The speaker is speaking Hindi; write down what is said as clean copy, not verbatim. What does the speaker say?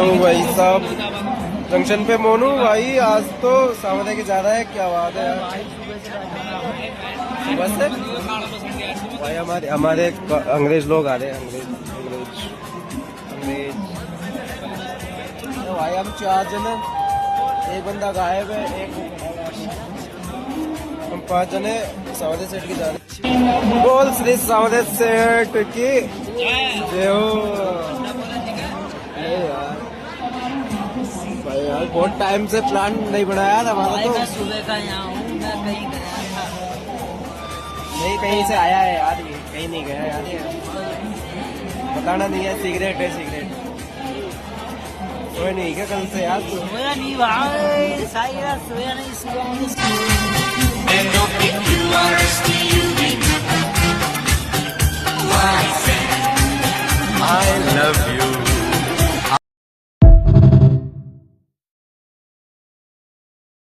हेलो भाई साहब, जंक्शन पे मोनू भाई। आज तो सावधे की ज्यादा है, क्या बात है यार। सुबह से भाई हमारे अंग्रेज लोग आ रहे हैं। अंग्रेज तो भाई हम 4 जने, एक बंदा गायब है, एक हम 5 जने सावधे सेठ की जा रहे। बोल श्री सावधे सेठ की जय हो। भाई यार बहुत टाइम से प्लान नहीं बनाया था हमारा। तो मैं सुबह का यहाँ हूँ, मैं कहीं गया था नहीं, कहीं से आया है यार, ये कहीं नहीं गया यार, ये बताना नहीं है। सिगरेट है, सिगरेट सोया नहीं क्या कल से यार? सोया नहीं भाई, सारी रात सोया नहीं, सुबह मुझे I love you।